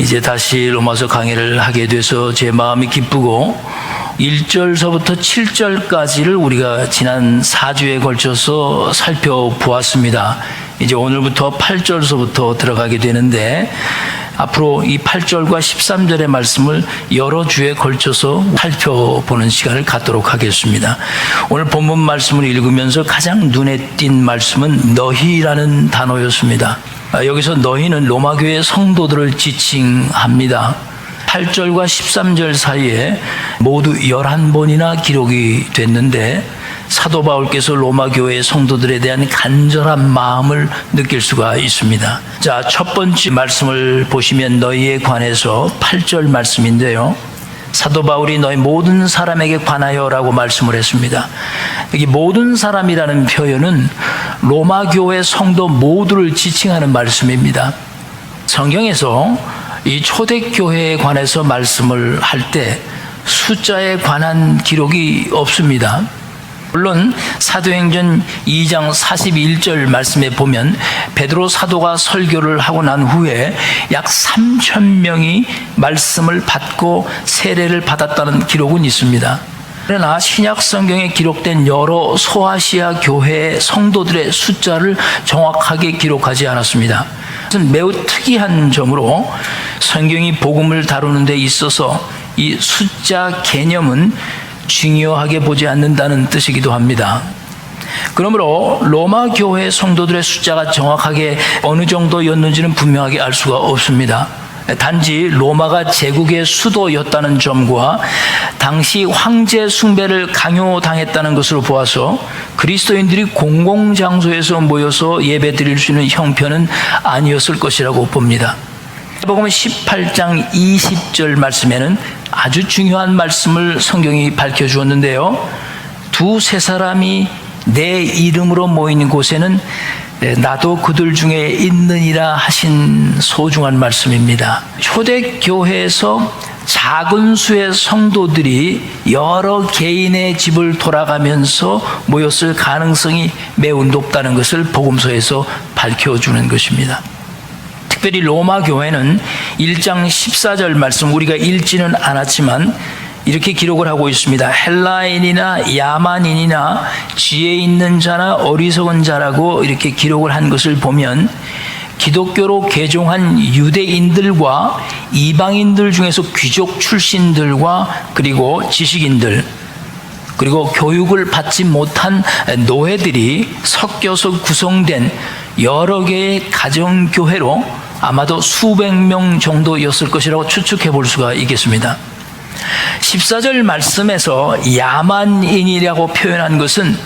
이제 다시 로마서 강의를 하게 돼서 제 마음이 기쁘고 1절서부터 7절까지를 우리가 지난 4주에 걸쳐서 살펴보았습니다. 이제 오늘부터 8절서부터 들어가게 되는데 앞으로 이 8절과 13절의 말씀을 여러 주에 걸쳐서 살펴보는 시간을 갖도록 하겠습니다. 오늘 본문 말씀을 읽으면서 가장 눈에 띈 말씀은 너희라는 단어였습니다. 여기서 너희는 로마교회 성도들을 지칭합니다. 8절과 13절 사이에 모두 11번이나 기록이 됐는데 사도 바울께서 로마 교회의 성도들에 대한 간절한 마음을 느낄 수가 있습니다. 자, 첫 번째 말씀을 보시면 너희에 관해서 8절 말씀인데요. 사도 바울이 너희 모든 사람에게 관하여라고 말씀을 했습니다. 여기 모든 사람이라는 표현은 로마 교회 성도 모두를 지칭하는 말씀입니다. 성경에서 이 초대교회에 관해서 말씀을 할 때 숫자에 관한 기록이 없습니다. 물론 사도행전 2장 41절 말씀에 보면 베드로 사도가 설교를 하고 난 후에 약 3,000명이 말씀을 받고 세례를 받았다는 기록은 있습니다. 그러나 신약 성경에 기록된 여러 소아시아 교회의 성도들의 숫자를 정확하게 기록하지 않았습니다. 이것은 매우 특이한 점으로 성경이 복음을 다루는 데 있어서 이 숫자 개념은 중요하게 보지 않는다는 뜻이기도 합니다. 그러므로 로마 교회 성도들의 숫자가 정확하게 어느 정도였는지는 분명하게 알 수가 없습니다. 단지 로마가 제국의 수도였다는 점과 당시 황제 숭배를 강요당했다는 것으로 보아서 그리스도인들이 공공장소에서 모여서 예배 드릴 수 있는 형편은 아니었을 것이라고 봅니다. 복음 18장 20절 말씀에는 아주 중요한 말씀을 성경이 밝혀주었는데요. 두세 사람이 내 이름으로 모이는 곳에는 나도 그들 중에 있느니라 하신 소중한 말씀입니다. 초대교회에서 작은 수의 성도들이 여러 개인의 집을 돌아가면서 모였을 가능성이 매우 높다는 것을 복음서에서 밝혀주는 것입니다. 특별히 로마 교회는 1장 14절 말씀 우리가 읽지는 않았지만 이렇게 기록을 하고 있습니다. 헬라인이나 야만인이나 지혜 있는 자나 어리석은 자라고 이렇게 기록을 한 것을 보면 기독교로 개종한 유대인들과 이방인들 중에서 귀족 출신들과 그리고 지식인들 그리고 교육을 받지 못한 노예들이 섞여서 구성된 여러 개의 가정교회로 아마도 수백 명 정도였을 것이라고 추측해 볼 수가 있겠습니다. 14절 말씀에서 야만인이라고 표현한 것은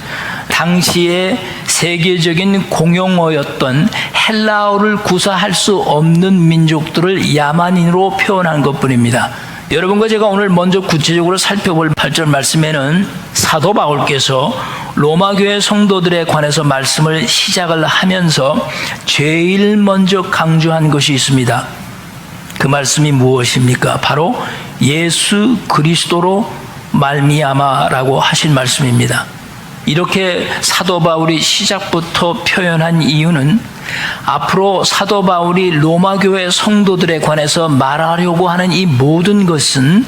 당시의 세계적인 공용어였던 헬라어를 구사할 수 없는 민족들을 야만인으로 표현한 것뿐입니다. 여러분과 제가 오늘 먼저 구체적으로 살펴볼 8절 말씀에는 사도 바울께서 로마 교회 성도들에 관해서 말씀을 시작을 하면서 제일 먼저 강조한 것이 있습니다. 그 말씀이 무엇입니까? 바로 예수 그리스도로 말미암아라고 하신 말씀입니다. 이렇게 사도 바울이 시작부터 표현한 이유는 앞으로 사도 바울이 로마 교회 성도들에 관해서 말하려고 하는 이 모든 것은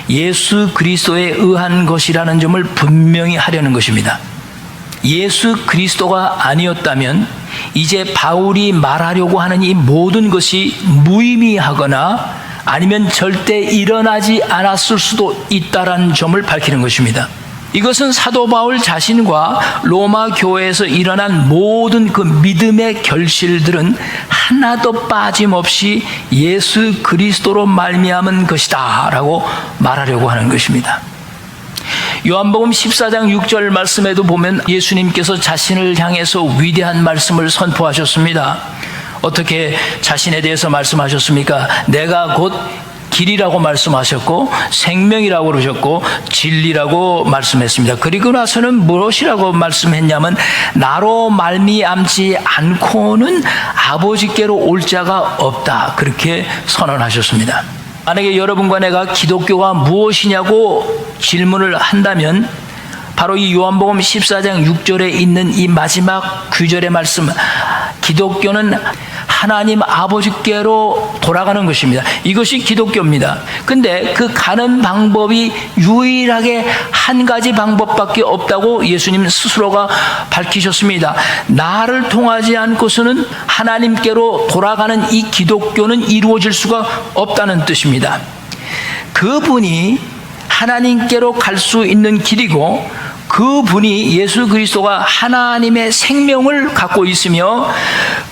예수 그리스도에 의한 것이라는 점을 분명히 하려는 것입니다. 예수 그리스도가 아니었다면 이제 바울이 말하려고 하는 이 모든 것이 무의미하거나 아니면 절대 일어나지 않았을 수도 있다는 점을 밝히는 것입니다. 이것은 사도 바울 자신과 로마 교회에서 일어난 모든 그 믿음의 결실들은 하나도 빠짐없이 예수 그리스도로 말미암은 것이다 라고 말하려고 하는 것입니다. 요한복음 14장 6절 말씀에도 보면 예수님께서 자신을 향해서 위대한 말씀을 선포하셨습니다. 어떻게 자신에 대해서 말씀하셨습니까? 내가 곧 길이라고 말씀하셨고 생명이라고 그러셨고 진리라고 말씀했습니다. 그리고 나서는 무엇이라고 말씀했냐면 나로 말미암지 않고는 아버지께로 올 자가 없다. 그렇게 선언하셨습니다. 만약에 여러분과 내가 기독교가 무엇이냐고 질문을 한다면 바로 이 요한복음 14장 6절에 있는 이 마지막 구절의 말씀, 기독교는 하나님 아버지께로 돌아가는 것입니다. 이것이 기독교입니다. 근데 그 가는 방법이 유일하게 한 가지 방법밖에 없다고 예수님 스스로가 밝히셨습니다. 나를 통하지 않고서는 하나님께로 돌아가는 이 기독교는 이루어질 수가 없다는 뜻입니다. 그분이 하나님께로 갈 수 있는 길이고, 그분이 예수 그리스도가 하나님의 생명을 갖고 있으며,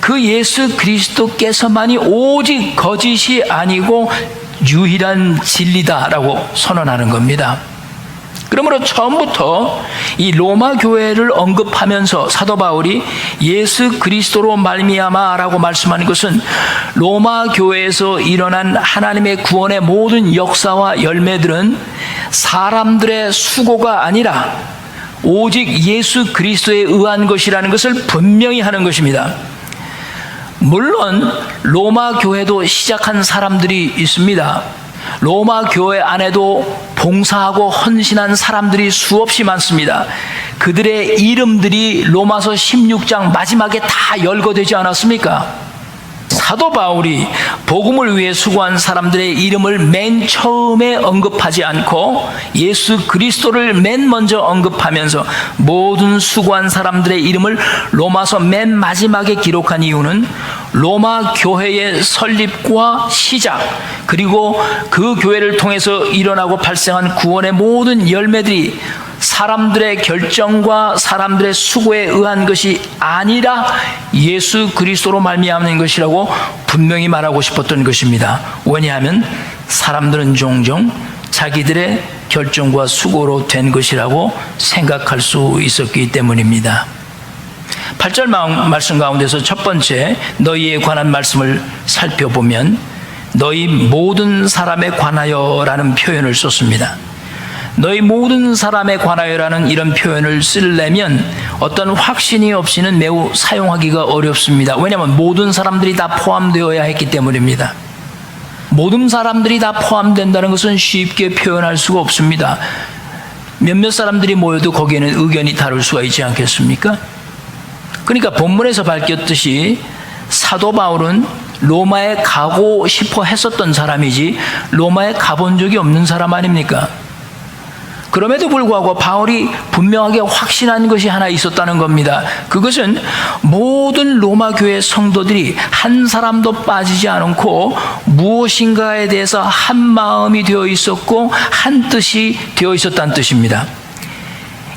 그 예수 그리스도께서만이 오직 거짓이 아니고 유일한 진리다라고 선언하는 겁니다. 그러므로 처음부터 이 로마 교회를 언급하면서 사도 바울이 예수 그리스도로 말미암아라고 말씀하는 것은 로마 교회에서 일어난 하나님의 구원의 모든 역사와 열매들은 사람들의 수고가 아니라 오직 예수 그리스도에 의한 것이라는 것을 분명히 하는 것입니다. 물론 로마 교회도 시작한 사람들이 있습니다. 로마 교회 안에도 봉사하고 헌신한 사람들이 수없이 많습니다. 그들의 이름들이 로마서 16장 마지막에 다 열거되지 않았습니까? 사도 바울이 복음을 위해 수고한 사람들의 이름을 맨 처음에 언급하지 않고 예수 그리스도를 맨 먼저 언급하면서 모든 수고한 사람들의 이름을 로마서 맨 마지막에 기록한 이유는 로마 교회의 설립과 시작, 그리고 그 교회를 통해서 일어나고 발생한 구원의 모든 열매들이 사람들의 결정과 사람들의 수고에 의한 것이 아니라 예수 그리스도로 말미암는 것이라고 분명히 말하고 싶었던 것입니다. 왜냐하면 사람들은 종종 자기들의 결정과 수고로 된 것이라고 생각할 수 있었기 때문입니다. 8절 말씀 가운데서 첫 번째 너희에 관한 말씀을 살펴보면 너희 모든 사람에 관하여라는 표현을 썼습니다. 너희 모든 사람에 관하여라는 이런 표현을 쓰려면 어떤 확신이 없이는 매우 사용하기가 어렵습니다. 왜냐하면 모든 사람들이 다 포함되어야 했기 때문입니다. 모든 사람들이 다 포함된다는 것은 쉽게 표현할 수가 없습니다. 몇몇 사람들이 모여도 거기에는 의견이 다를 수가 있지 않겠습니까? 그러니까 본문에서 밝혔듯이 사도 바울은 로마에 가고 싶어 했었던 사람이지 로마에 가본 적이 없는 사람 아닙니까? 그럼에도 불구하고 바울이 분명하게 확신한 것이 하나 있었다는 겁니다. 그것은 모든 로마 교회 성도들이 한 사람도 빠지지 않고 무엇인가에 대해서 한 마음이 되어 있었고 한 뜻이 되어 있었다는 뜻입니다.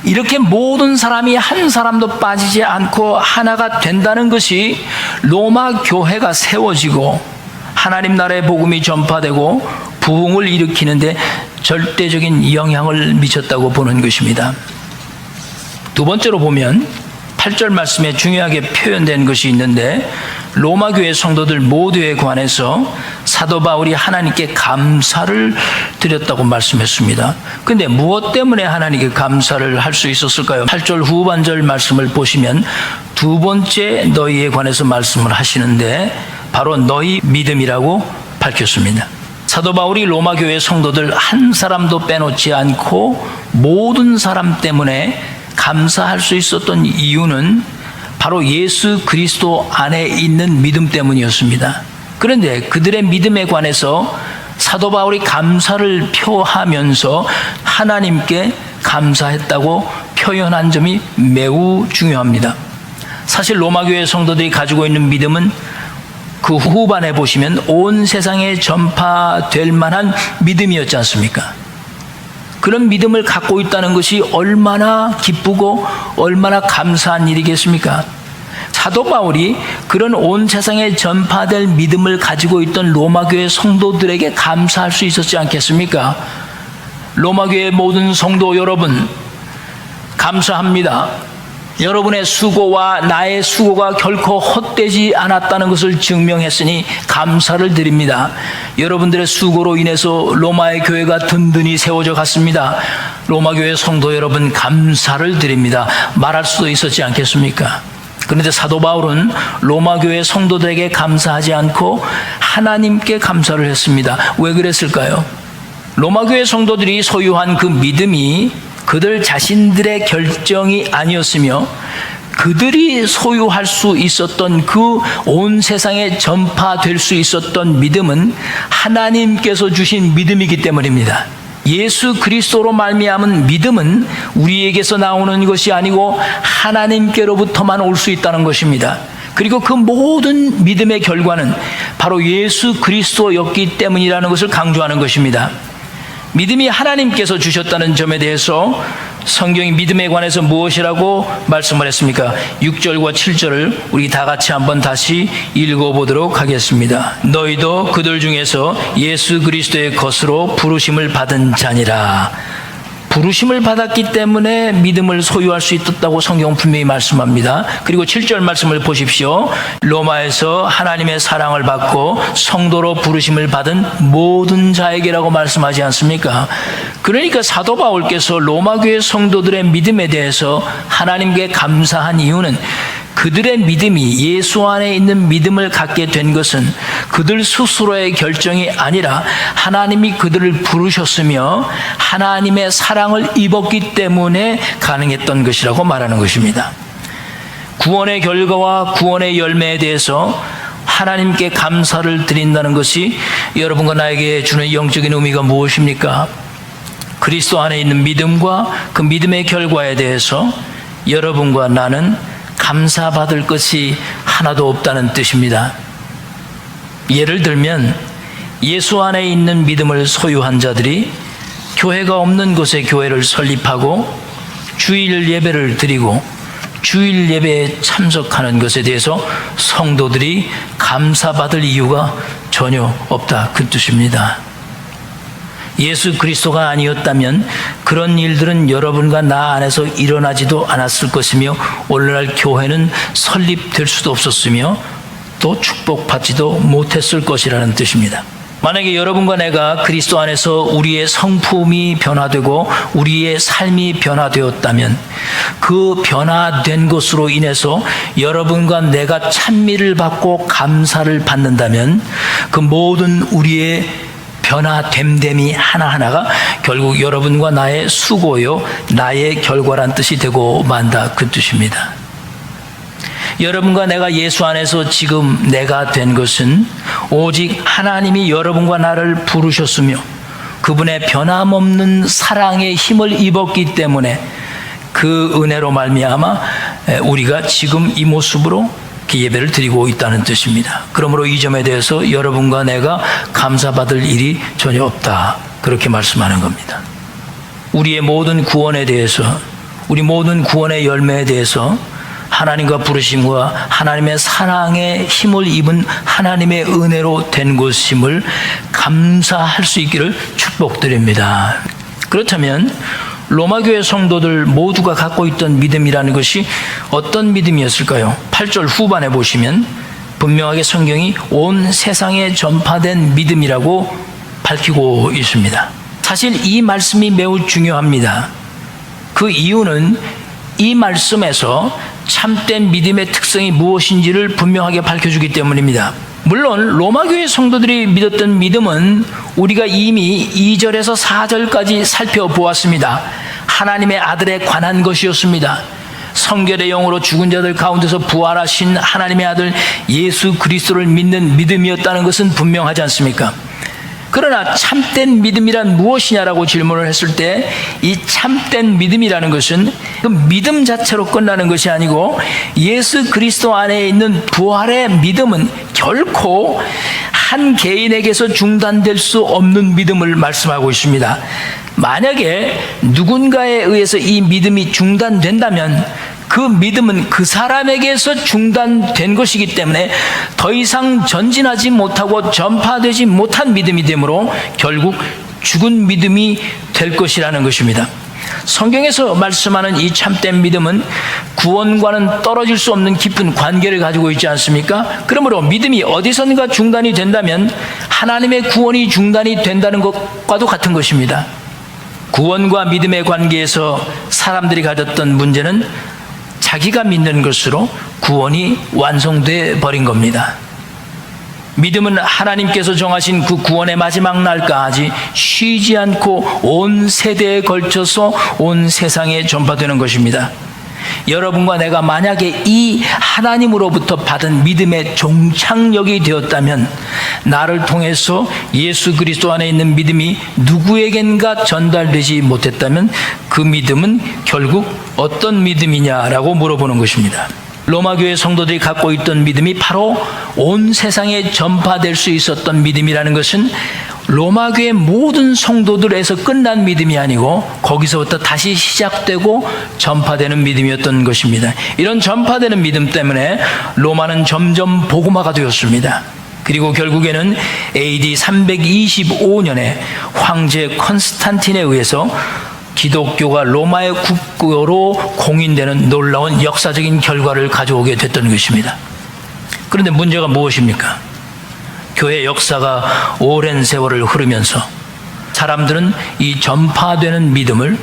이렇게 모든 사람이 한 사람도 빠지지 않고 하나가 된다는 것이 로마 교회가 세워지고 하나님 나라의 복음이 전파되고 부흥을 일으키는데 절대적인 영향을 미쳤다고 보는 것입니다. 두 번째로 보면 8절 말씀에 중요하게 표현된 것이 있는데 로마 교회 성도들 모두에 관해서 사도 바울이 하나님께 감사를 드렸다고 말씀했습니다. 그런데 무엇 때문에 하나님께 감사를 할 수 있었을까요? 8절 후반절 말씀을 보시면 두 번째 너희에 관해서 말씀을 하시는데 바로 너희 믿음이라고 밝혔습니다. 사도 바울이 로마 교회 성도들 한 사람도 빼놓지 않고 모든 사람 때문에 감사할 수 있었던 이유는 바로 예수 그리스도 안에 있는 믿음 때문이었습니다. 그런데 그들의 믿음에 관해서 사도 바울이 감사를 표하면서 하나님께 감사했다고 표현한 점이 매우 중요합니다. 사실 로마 교회 성도들이 가지고 있는 믿음은 그 후반에 보시면 온 세상에 전파될 만한 믿음이었지 않습니까? 그런 믿음을 갖고 있다는 것이 얼마나 기쁘고 얼마나 감사한 일이겠습니까? 사도 바울이 그런 온 세상에 전파될 믿음을 가지고 있던 로마 교회 성도들에게 감사할 수 있었지 않겠습니까? 로마 교회 모든 성도 여러분, 감사합니다. 여러분의 수고와 나의 수고가 결코 헛되지 않았다는 것을 증명했으니 감사를 드립니다. 여러분들의 수고로 인해서 로마의 교회가 든든히 세워져 갔습니다. 로마 교회 성도 여러분, 감사를 드립니다. 말할 수도 있었지 않겠습니까? 그런데 사도 바울은 로마 교회 성도들에게 감사하지 않고 하나님께 감사를 했습니다. 왜 그랬을까요? 로마 교회 성도들이 소유한 그 믿음이 그들 자신들의 결정이 아니었으며 그들이 소유할 수 있었던 그 온 세상에 전파될 수 있었던 믿음은 하나님께서 주신 믿음이기 때문입니다. 예수 그리스도로 말미암은 믿음은 우리에게서 나오는 것이 아니고 하나님께로부터만 올 수 있다는 것입니다. 그리고 그 모든 믿음의 결과는 바로 예수 그리스도였기 때문이라는 것을 강조하는 것입니다. 믿음이 하나님께서 주셨다는 점에 대해서 성경이 믿음에 관해서 무엇이라고 말씀을 했습니까? 6절과 7절을 우리 다 같이 한번 다시 읽어보도록 하겠습니다. 너희도 그들 중에서 예수 그리스도의 것으로 부르심을 받은 자니라. 부르심을 받았기 때문에 믿음을 소유할 수 있었다고 성경은 분명히 말씀합니다. 그리고 7절 말씀을 보십시오. 로마에서 하나님의 사랑을 받고 성도로 부르심을 받은 모든 자에게라고 말씀하지 않습니까? 그러니까 사도 바울께서 로마 교회 성도들의 믿음에 대해서 하나님께 감사한 이유는 그들의 믿음이 예수 안에 있는 믿음을 갖게 된 것은 그들 스스로의 결정이 아니라 하나님이 그들을 부르셨으며 하나님의 사랑을 입었기 때문에 가능했던 것이라고 말하는 것입니다. 구원의 결과와 구원의 열매에 대해서 하나님께 감사를 드린다는 것이 여러분과 나에게 주는 영적인 의미가 무엇입니까? 그리스도 안에 있는 믿음과 그 믿음의 결과에 대해서 여러분과 나는 감사받을 것이 하나도 없다는 뜻입니다. 예를 들면 예수 안에 있는 믿음을 소유한 자들이 교회가 없는 곳에 교회를 설립하고 주일 예배를 드리고 주일 예배에 참석하는 것에 대해서 성도들이 감사받을 이유가 전혀 없다, 그 뜻입니다. 예수 그리스도가 아니었다면 그런 일들은 여러분과 나 안에서 일어나지도 않았을 것이며 오늘날 교회는 설립될 수도 없었으며 또 축복받지도 못했을 것이라는 뜻입니다. 만약에 여러분과 내가 그리스도 안에서 우리의 성품이 변화되고 우리의 삶이 변화되었다면 그 변화된 것으로 인해서 여러분과 내가 찬미를 받고 감사를 받는다면 그 모든 우리의 변화됨됨이 하나하나가 결국 여러분과 나의 수고요, 나의 결과란 뜻이 되고 만다, 그 뜻입니다. 여러분과 내가 예수 안에서 지금 내가 된 것은 오직 하나님이 여러분과 나를 부르셨으며 그분의 변함없는 사랑의 힘을 입었기 때문에 그 은혜로 말미암아 우리가 지금 이 모습으로 예배를 드리고 있다는 뜻입니다. 그러므로 이 점에 대해서 여러분과 내가 감사받을 일이 전혀 없다, 그렇게 말씀하는 겁니다. 우리의 모든 구원에 대해서, 우리 모든 구원의 열매에 대해서 하나님과 부르심과 하나님의 사랑의 힘을 입은 하나님의 은혜로 된 것임을 감사할 수 있기를 축복드립니다. 그렇다면 로마교회 성도들 모두가 갖고 있던 믿음이라는 것이 어떤 믿음이었을까요? 8절 후반에 보시면 분명하게 성경이 온 세상에 전파된 믿음이라고 밝히고 있습니다. 사실 이 말씀이 매우 중요합니다. 그 이유는 이 말씀에서 참된 믿음의 특성이 무엇인지를 분명하게 밝혀주기 때문입니다. 물론 로마교회 성도들이 믿었던 믿음은 우리가 이미 2절에서 4절까지 살펴보았습니다. 하나님의 아들에 관한 것이었습니다. 성결의 영으로 죽은 자들 가운데서 부활하신 하나님의 아들 예수 그리스도를 믿는 믿음이었다는 것은 분명하지 않습니까? 그러나 참된 믿음이란 무엇이냐라고 질문을 했을 때 이 참된 믿음이라는 것은 그 믿음 자체로 끝나는 것이 아니고 예수 그리스도 안에 있는 부활의 믿음은 결코 한 개인에게서 중단될 수 없는 믿음을 말씀하고 있습니다. 만약에 누군가에 의해서 이 믿음이 중단된다면 그 믿음은 그 사람에게서 중단된 것이기 때문에 더 이상 전진하지 못하고 전파되지 못한 믿음이 되므로 결국 죽은 믿음이 될 것이라는 것입니다. 성경에서 말씀하는 이 참된 믿음은 구원과는 떨어질 수 없는 깊은 관계를 가지고 있지 않습니까? 그러므로 믿음이 어디선가 중단이 된다면 하나님의 구원이 중단이 된다는 것과도 같은 것입니다. 구원과 믿음의 관계에서 사람들이 가졌던 문제는 자기가 믿는 것으로 구원이 완성돼 버린 겁니다. 믿음은 하나님께서 정하신 그 구원의 마지막 날까지 쉬지 않고 온 세대에 걸쳐서 온 세상에 전파되는 것입니다. 여러분과 내가 만약에 이 하나님으로부터 받은 믿음의 종착역이 되었다면 나를 통해서 예수 그리스도 안에 있는 믿음이 누구에겐가 전달되지 못했다면 그 믿음은 결국 어떤 믿음이냐라고 물어보는 것입니다. 로마 교회 성도들이 갖고 있던 믿음이 바로 온 세상에 전파될 수 있었던 믿음이라는 것은 로마 교회 모든 성도들에서 끝난 믿음이 아니고 거기서부터 다시 시작되고 전파되는 믿음이었던 것입니다. 이런 전파되는 믿음 때문에 로마는 점점 복음화가 되었습니다. 그리고 결국에는 AD 325년에 황제 컨스탄틴에 의해서 기독교가 로마의 국교로 공인되는 놀라운 역사적인 결과를 가져오게 됐던 것입니다. 그런데 문제가 무엇입니까? 교회 역사가 오랜 세월을 흐르면서 사람들은 이 전파되는 믿음을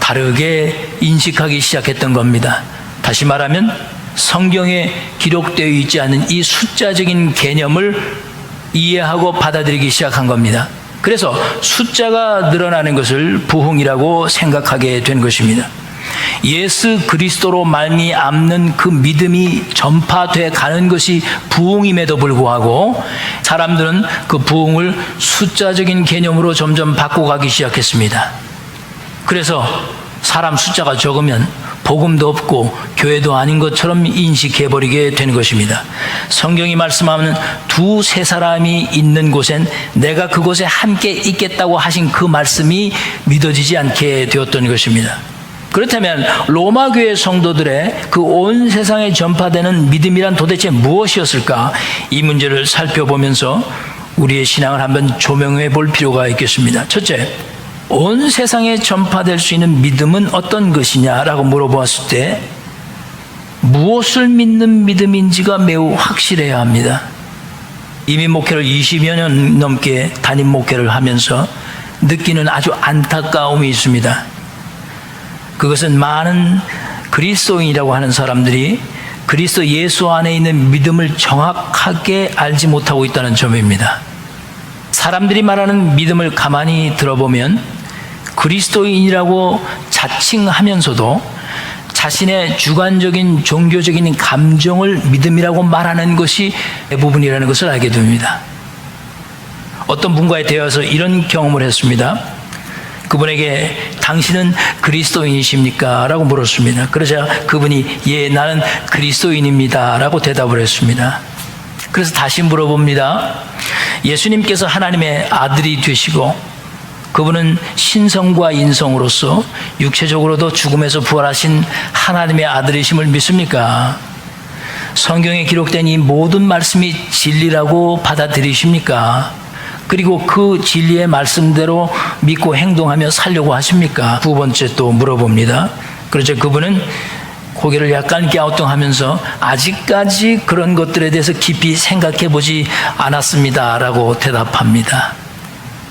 다르게 인식하기 시작했던 겁니다. 다시 말하면 성경에 기록되어 있지 않은 이 숫자적인 개념을 이해하고 받아들이기 시작한 겁니다. 그래서 숫자가 늘어나는 것을 부흥이라고 생각하게 된 것입니다. 예수 그리스도로 말미암는 그 믿음이 전파돼 가는 것이 부흥임에도 불구하고 사람들은 그 부흥을 숫자적인 개념으로 점점 바꿔가기 시작했습니다. 그래서 사람 숫자가 적으면 복음도 없고 교회도 아닌 것처럼 인식해버리게 되는 것입니다. 성경이 말씀하는 두세 사람이 있는 곳엔 내가 그곳에 함께 있겠다고 하신 그 말씀이 믿어지지 않게 되었던 것입니다. 그렇다면 로마 교회 성도들의 그 온 세상에 전파되는 믿음이란 도대체 무엇이었을까? 이 문제를 살펴보면서 우리의 신앙을 한번 조명해 볼 필요가 있겠습니다. 첫째, 온 세상에 전파될 수 있는 믿음은 어떤 것이냐라고 물어보았을 때 무엇을 믿는 믿음인지가 매우 확실해야 합니다. 이미 목회를 20여 년 넘게 담임 목회를 하면서 느끼는 아주 안타까움이 있습니다. 그것은 많은 그리스도인이라고 하는 사람들이 그리스도 예수 안에 있는 믿음을 정확하게 알지 못하고 있다는 점입니다. 사람들이 말하는 믿음을 가만히 들어보면 그리스도인이라고 자칭하면서도 자신의 주관적인 종교적인 감정을 믿음이라고 말하는 것이 대부분이라는 것을 알게 됩니다. 어떤 분과에 대해서 이런 경험을 했습니다. 그분에게 당신은 그리스도인이십니까? 라고 물었습니다. 그러자 그분이 예, 나는 그리스도인입니다 라고 대답을 했습니다. 그래서 다시 물어봅니다. 예수님께서 하나님의 아들이 되시고 그분은 신성과 인성으로서 육체적으로도 죽음에서 부활하신 하나님의 아들이심을 믿습니까? 성경에 기록된 이 모든 말씀이 진리라고 받아들이십니까? 그리고 그 진리의 말씀대로 믿고 행동하며 살려고 하십니까? 두 번째 또 물어봅니다. 그렇죠. 그분은 고개를 약간 갸우뚱하면서 아직까지 그런 것들에 대해서 깊이 생각해 보지 않았습니다 라고 대답합니다.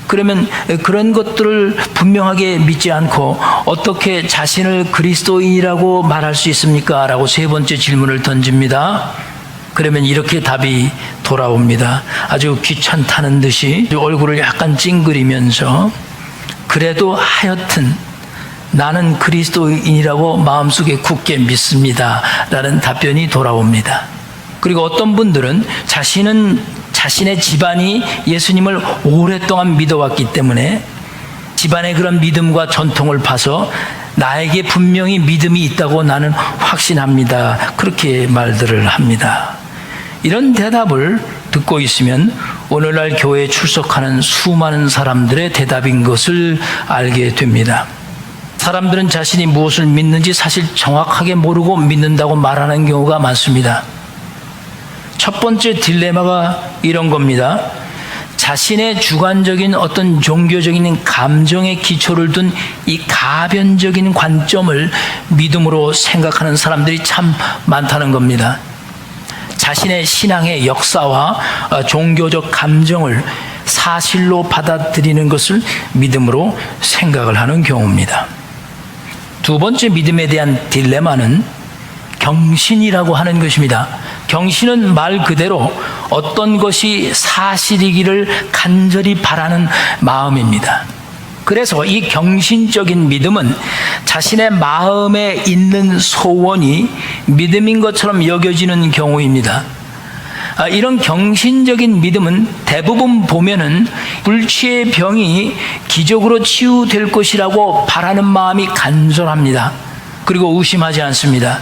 그러면 그런 것들을 분명하게 믿지 않고 어떻게 자신을 그리스도인이라고 말할 수 있습니까? 라고 세 번째 질문을 던집니다. 그러면 이렇게 답이 돌아옵니다. 아주 귀찮다는 듯이 얼굴을 약간 찡그리면서 그래도 하여튼 나는 그리스도인이라고 마음속에 굳게 믿습니다 라는 답변이 돌아옵니다. 그리고 어떤 분들은 자신의 집안이 예수님을 오랫동안 믿어왔기 때문에 집안의 그런 믿음과 전통을 봐서 나에게 분명히 믿음이 있다고 나는 확신합니다. 그렇게 말들을 합니다. 이런 대답을 듣고 있으면 오늘날 교회에 출석하는 수많은 사람들의 대답인 것을 알게 됩니다. 사람들은 자신이 무엇을 믿는지 사실 정확하게 모르고 믿는다고 말하는 경우가 많습니다. 첫 번째 딜레마가 이런 겁니다. 자신의 주관적인 어떤 종교적인 감정의 기초를 둔 이 가변적인 관점을 믿음으로 생각하는 사람들이 참 많다는 겁니다. 자신의 신앙의 역사와 종교적 감정을 사실로 받아들이는 것을 믿음으로 생각을 하는 경우입니다. 두 번째 믿음에 대한 딜레마는 경신이라고 하는 것입니다. 경신은 말 그대로 어떤 것이 사실이기를 간절히 바라는 마음입니다. 그래서 이 경신적인 믿음은 자신의 마음에 있는 소원이 믿음인 것처럼 여겨지는 경우입니다. 이런 경신적인 믿음은 대부분 보면은 불치의 병이 기적으로 치유될 것이라고 바라는 마음이 간절합니다. 그리고 의심하지 않습니다.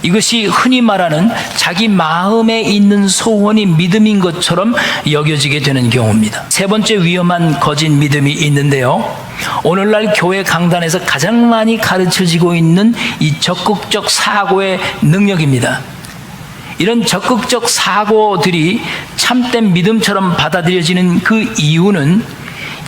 이것이 흔히 말하는 자기 마음에 있는 소원이 믿음인 것처럼 여겨지게 되는 경우입니다. 세 번째 위험한 거짓 믿음이 있는데요. 오늘날 교회 강단에서 가장 많이 가르쳐지고 있는 이 적극적 사고의 능력입니다. 이런 적극적 사고들이 참된 믿음처럼 받아들여지는 그 이유는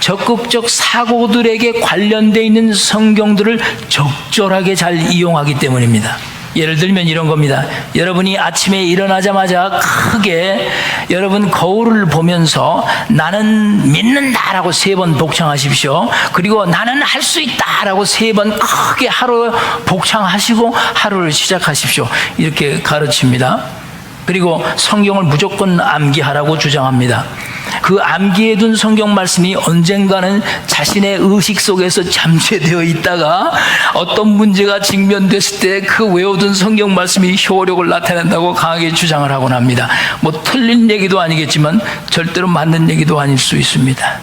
적극적 사고들에게 관련되어 있는 성경들을 적절하게 잘 이용하기 때문입니다. 예를 들면 이런 겁니다. 여러분이 아침에 일어나자마자 크게 여러분 거울을 보면서 나는 믿는다라고 3번 복창하십시오. 그리고 나는 할 수 있다라고 3번 크게 하루 복창하시고 하루를 시작하십시오. 이렇게 가르칩니다. 그리고 성경을 무조건 암기하라고 주장합니다. 그 암기해둔 성경 말씀이 언젠가는 자신의 의식 속에서 잠재되어 있다가 어떤 문제가 직면됐을 때 그 외워둔 성경 말씀이 효력을 나타낸다고 강하게 주장을 하곤 합니다. 뭐 틀린 얘기도 아니겠지만 절대로 맞는 얘기도 아닐 수 있습니다.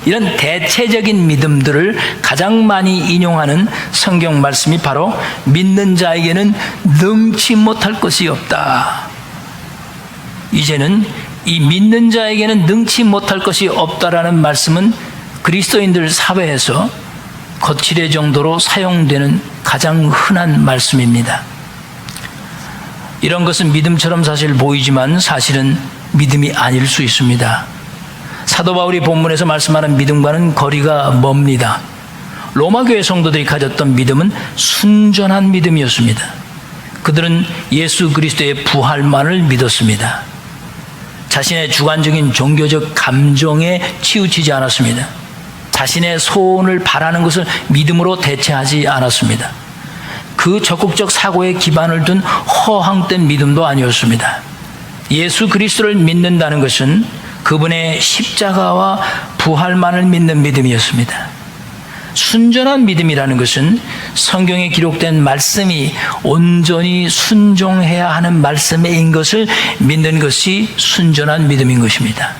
이런 대체적인 믿음들을 가장 많이 인용하는 성경 말씀이 바로 믿는 자에게는 능치 못할 것이 없다. 이제는 이 믿는 자에게는 능치 못할 것이 없다라는 말씀은 그리스도인들 사회에서 거칠의 정도로 사용되는 가장 흔한 말씀입니다. 이런 것은 믿음처럼 사실 보이지만 사실은 믿음이 아닐 수 있습니다. 사도 바울이 본문에서 말씀하는 믿음과는 거리가 멉니다. 로마 교회 성도들이 가졌던 믿음은 순전한 믿음이었습니다. 그들은 예수 그리스도의 부활만을 믿었습니다. 자신의 주관적인 종교적 감정에 치우치지 않았습니다. 자신의 소원을 바라는 것을 믿음으로 대체하지 않았습니다. 그 적극적 사고에 기반을 둔 허황된 믿음도 아니었습니다. 예수 그리스도를 믿는다는 것은 그분의 십자가와 부활만을 믿는 믿음이었습니다. 순전한 믿음이라는 것은 성경에 기록된 말씀이 온전히 순종해야 하는 말씀인 것을 믿는 것이 순전한 믿음인 것입니다.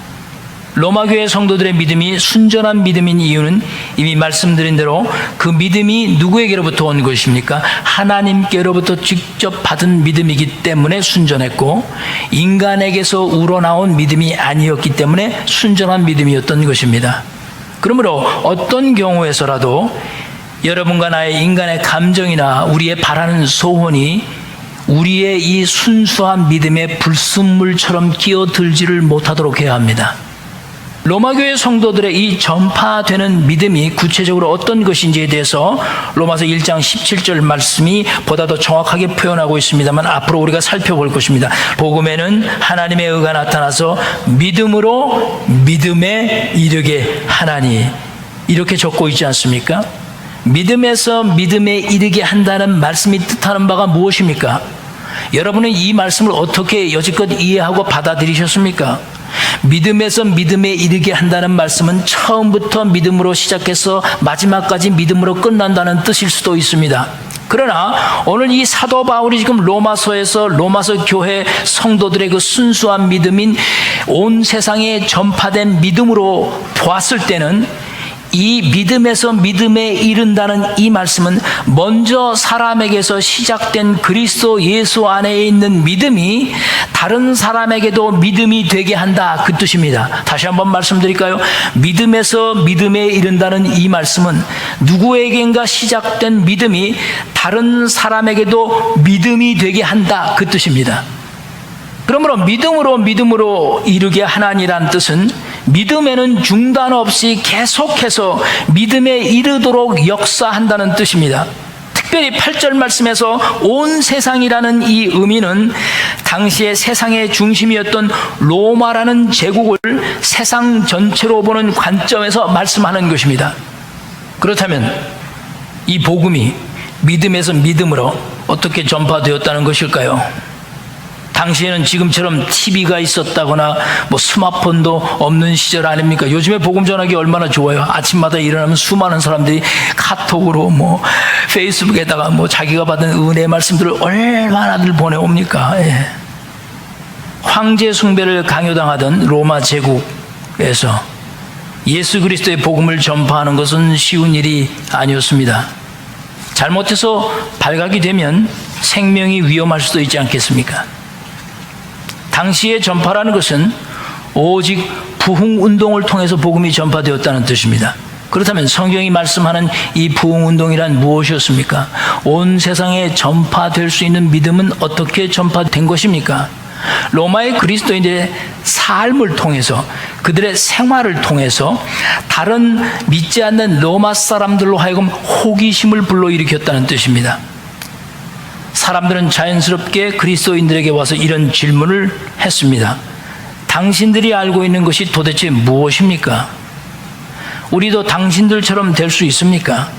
로마 교회 성도들의 믿음이 순전한 믿음인 이유는 이미 말씀드린 대로 그 믿음이 누구에게로부터 온 것입니까? 하나님께로부터 직접 받은 믿음이기 때문에 순전했고, 인간에게서 우러나온 믿음이 아니었기 때문에 순전한 믿음이었던 것입니다. 그러므로 어떤 경우에서라도 여러분과 나의 인간의 감정이나 우리의 바라는 소원이 우리의 이 순수한 믿음의 불순물처럼 끼어들지를 못하도록 해야 합니다. 로마교회 성도들의 이 전파되는 믿음이 구체적으로 어떤 것인지에 대해서 로마서 1장 17절 말씀이 보다 더 정확하게 표현하고 있습니다만 앞으로 우리가 살펴볼 것입니다. 복음에는 하나님의 의가 나타나서 믿음으로 믿음에 이르게 하나니, 이렇게 적고 있지 않습니까? 믿음에서 믿음에 이르게 한다는 말씀이 뜻하는 바가 무엇입니까? 여러분은 이 말씀을 어떻게 여지껏 이해하고 받아들이셨습니까? 믿음에서 믿음에 이르게 한다는 말씀은 처음부터 믿음으로 시작해서 마지막까지 믿음으로 끝난다는 뜻일 수도 있습니다. 그러나 오늘 이 사도 바울이 지금 로마서에서 로마서 교회 성도들의 그 순수한 믿음인 온 세상에 전파된 믿음으로 보았을 때는 이 믿음에서 믿음에 이른다는 이 말씀은 먼저 사람에게서 시작된 그리스도 예수 안에 있는 믿음이 다른 사람에게도 믿음이 되게 한다, 그 뜻입니다. 다시 한번 말씀드릴까요? 믿음에서 믿음에 이른다는 이 말씀은 누구에겐가 시작된 믿음이 다른 사람에게도 믿음이 되게 한다, 그 뜻입니다. 그러므로 믿음으로 이르게 하나니란 뜻은 믿음에는 중단 없이 계속해서 믿음에 이르도록 역사한다는 뜻입니다. 특별히 8절 말씀에서 온 세상이라는 이 의미는 당시의 세상의 중심이었던 로마라는 제국을 세상 전체로 보는 관점에서 말씀하는 것입니다. 그렇다면 이 복음이 믿음에서 믿음으로 어떻게 전파되었다는 것일까요? 당시에는 지금처럼 TV가 있었다거나 뭐 스마트폰도 없는 시절 아닙니까? 요즘에 복음 전하기 얼마나 좋아요. 아침마다 일어나면 수많은 사람들이 카톡으로 뭐 페이스북에다가 뭐 자기가 받은 은혜의 말씀들을 얼마나들 보내옵니까? 예. 황제 숭배를 강요당하던 로마 제국에서 예수 그리스도의 복음을 전파하는 것은 쉬운 일이 아니었습니다. 잘못해서 발각이 되면 생명이 위험할 수도 있지 않겠습니까? 당시의 전파라는 것은 오직 부흥운동을 통해서 복음이 전파되었다는 뜻입니다. 그렇다면 성경이 말씀하는 이 부흥운동이란 무엇이었습니까? 온 세상에 전파될 수 있는 믿음은 어떻게 전파된 것입니까? 로마의 그리스도인들의 삶을 통해서, 그들의 생활을 통해서 다른 믿지 않는 로마 사람들로 하여금 호기심을 불러일으켰다는 뜻입니다. 사람들은 자연스럽게 그리스도인들에게 와서 이런 질문을 했습니다. 당신들이 알고 있는 것이 도대체 무엇입니까? 우리도 당신들처럼 될 수 있습니까?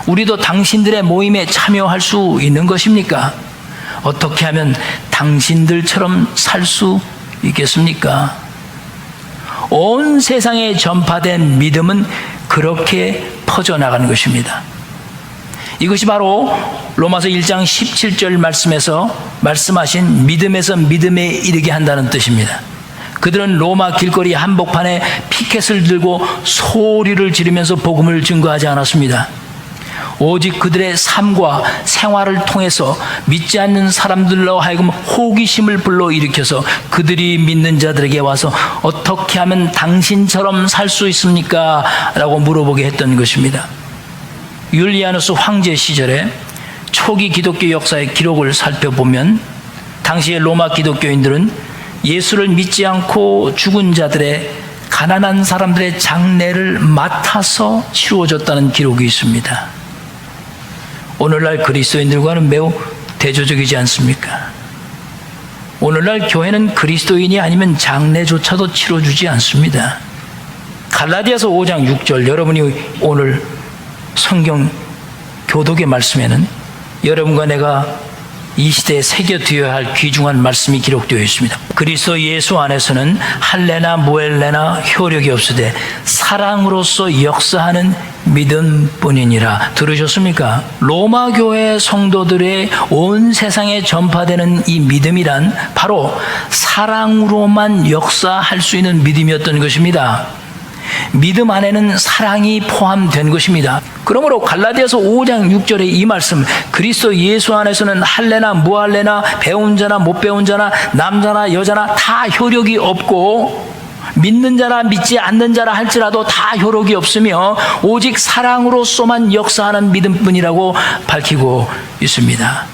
우리도 당신들의 모임에 참여할 수 있는 것입니까? 어떻게 하면 당신들처럼 살 수 있겠습니까? 온 세상에 전파된 믿음은 그렇게 퍼져나가는 것입니다. 이것이 바로 로마서 1장 17절 말씀에서 말씀하신 믿음에서 믿음에 이르게 한다는 뜻입니다. 그들은 로마 길거리 한복판에 피켓을 들고 소리를 지르면서 복음을 증거하지 않았습니다. 오직 그들의 삶과 생활을 통해서 믿지 않는 사람들로 하여금 호기심을 불러일으켜서 그들이 믿는 자들에게 와서 어떻게 하면 당신처럼 살 수 있습니까? 라고 물어보게 했던 것입니다. 율리아누스 황제 시절에 초기 기독교 역사의 기록을 살펴보면 당시의 로마 기독교인들은 예수를 믿지 않고 죽은 자들의 가난한 사람들의 장례를 맡아서 치루어졌다는 기록이 있습니다. 오늘날 그리스도인들과는 매우 대조적이지 않습니까? 오늘날 교회는 그리스도인이 아니면 장례조차도 치러주지 않습니다. 갈라디아서 5장 6절, 여러분이 오늘 성경 교독의 말씀에는 여러분과 내가 이 시대에 새겨두어야 할 귀중한 말씀이 기록되어 있습니다. 그리스도 예수 안에서는 할례나 무할례나 효력이 없으되 사랑으로서 역사하는 믿음뿐이니라. 들으셨습니까? 로마 교회 성도들의 온 세상에 전파되는 이 믿음이란 바로 사랑으로만 역사할 수 있는 믿음이었던 것입니다. 믿음 안에는 사랑이 포함된 것입니다. 그러므로 갈라디아서 5장 6절의 이 말씀, 그리스도 예수 안에서는 할례나 무할례나 배운 자나 못 배운 자나 남자나 여자나 다 효력이 없고 믿는 자나 믿지 않는 자라 할지라도 다 효력이 없으며 오직 사랑으로서만 역사하는 믿음뿐이라고 밝히고 있습니다.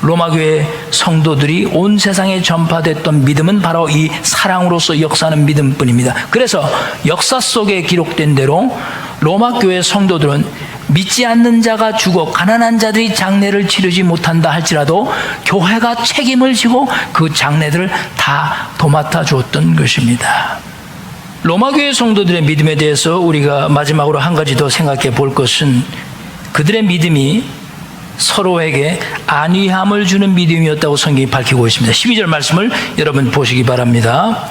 로마교회 성도들이 온 세상에 전파됐던 믿음은 바로 이 사랑으로서 역사하는 믿음뿐입니다. 그래서 역사 속에 기록된 대로 로마교회 성도들은 믿지 않는 자가 죽어 가난한 자들이 장례를 치르지 못한다 할지라도 교회가 책임을 지고 그 장례들을 다 도맡아 주었던 것입니다. 로마교회 성도들의 믿음에 대해서 우리가 마지막으로 한 가지 더 생각해 볼 것은 그들의 믿음이 서로에게 안위함을 주는 믿음이었다고 성경이 밝히고 있습니다. 12절 말씀을 여러분 보시기 바랍니다.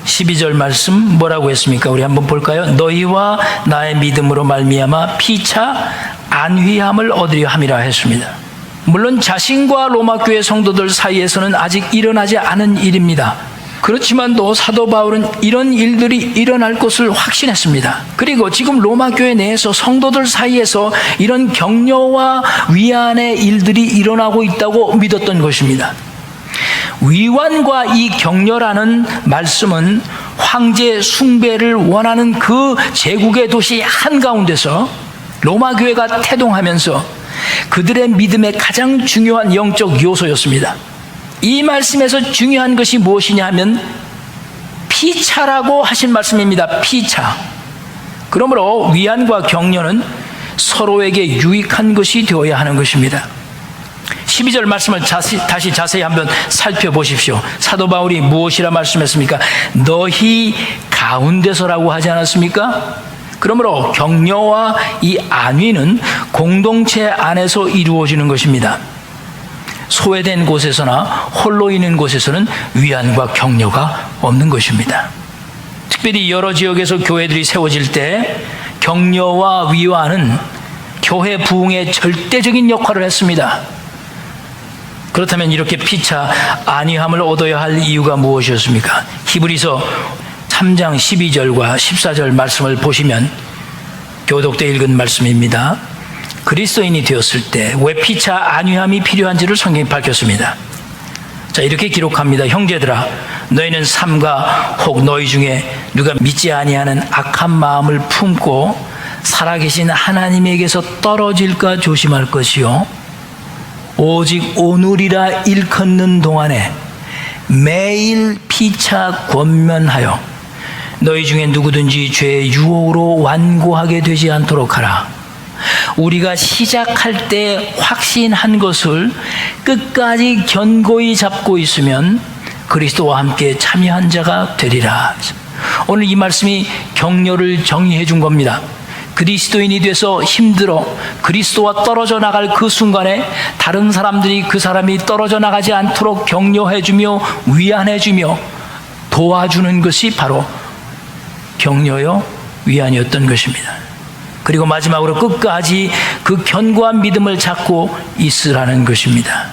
12절 말씀 뭐라고 했습니까? 우리 한번 볼까요? 너희와 나의 믿음으로 말미암아 피차 안위함을 얻으려 함이라 했습니다. 물론 자신과 로마교회 성도들 사이에서는 아직 일어나지 않은 일입니다. 그렇지만 또 사도 바울은 이런 일들이 일어날 것을 확신했습니다. 그리고 지금 로마 교회 내에서 성도들 사이에서 이런 격려와 위안의 일들이 일어나고 있다고 믿었던 것입니다. 위안과 이 격려라는 말씀은 황제 숭배를 원하는 그 제국의 도시 한가운데서 로마 교회가 태동하면서 그들의 믿음의 가장 중요한 영적 요소였습니다. 이 말씀에서 중요한 것이 무엇이냐 하면 피차라고 하신 말씀입니다. 피차. 그러므로 위안과 격려는 서로에게 유익한 것이 되어야 하는 것입니다. 12절 말씀을 다시 자세히 한번 살펴보십시오. 사도 바울이 무엇이라 말씀했습니까? 너희 가운데서라고 하지 않았습니까? 그러므로 격려와 이 안위는 공동체 안에서 이루어지는 것입니다. 소외된 곳에서나 홀로 있는 곳에서는 위안과 격려가 없는 것입니다. 특별히 여러 지역에서 교회들이 세워질 때 격려와 위안은 교회 부흥에 절대적인 역할을 했습니다. 그렇다면 이렇게 피차 안위함을 얻어야 할 이유가 무엇이었습니까? 히브리서 3장 12절과 14절 말씀을 보시면 교독 때 읽은 말씀입니다. 그리스도인이 되었을 때 왜 피차 안위함이 필요한지를 성경이 밝혔습니다. 자, 이렇게 기록합니다. 형제들아, 너희는 삼가 혹 너희 중에 누가 믿지 아니하는 악한 마음을 품고 살아계신 하나님에게서 떨어질까 조심할 것이요, 오직 오늘이라 일컫는 동안에 매일 피차 권면하여 너희 중에 누구든지 죄의 유혹으로 완고하게 되지 않도록 하라. 우리가 시작할 때 확신한 것을 끝까지 견고히 잡고 있으면 그리스도와 함께 참여한 자가 되리라. 오늘 이 말씀이 격려를 정의해 준 겁니다. 그리스도인이 돼서 힘들어 그리스도와 떨어져 나갈 그 순간에 다른 사람들이 그 사람이 떨어져 나가지 않도록 격려해주며 위안해주며 도와주는 것이 바로 격려요 위안이었던 것입니다. 그리고 마지막으로 끝까지 그 견고한 믿음을 잡고 있으라는 것입니다.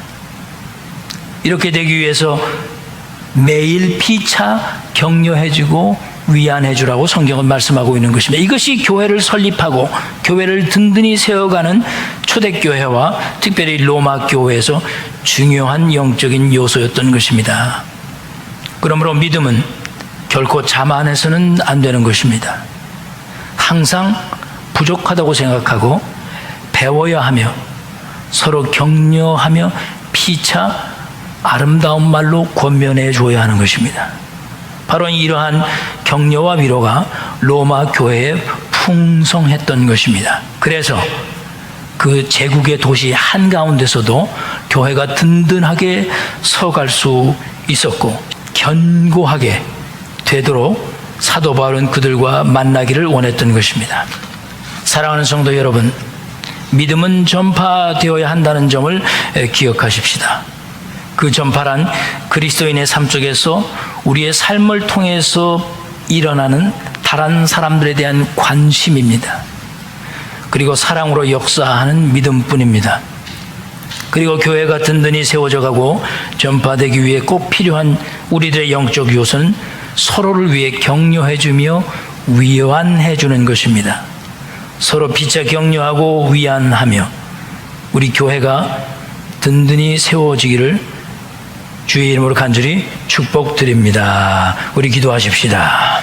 이렇게 되기 위해서 매일 피차 격려해주고 위안해주라고 성경은 말씀하고 있는 것입니다. 이것이 교회를 설립하고 교회를 든든히 세워가는 초대교회와 특별히 로마 교회에서 중요한 영적인 요소였던 것입니다. 그러므로 믿음은 결코 자만해서는 안 되는 것입니다. 항상 부족하다고 생각하고 배워야 하며 서로 격려하며 피차 아름다운 말로 권면해 줘야 하는 것입니다. 바로 이러한 격려와 위로가 로마 교회에 풍성했던 것입니다. 그래서 그 제국의 도시 한가운데서도 교회가 든든하게 서갈 수 있었고 견고하게 되도록 사도 바울은 그들과 만나기를 원했던 것입니다. 사랑하는 성도 여러분, 믿음은 전파되어야 한다는 점을 기억하십시다. 그 전파란 그리스도인의 삶 속에서 우리의 삶을 통해서 일어나는 다른 사람들에 대한 관심입니다. 그리고 사랑으로 역사하는 믿음뿐입니다. 그리고 교회가 든든히 세워져 가고 전파되기 위해 꼭 필요한 우리들의 영적 요소는 서로를 위해 격려해주며 위안해주는 것입니다. 서로 피차 격려하고 위안하며 우리 교회가 든든히 세워지기를 주의 이름으로 간절히 축복드립니다. 우리 기도하십시다.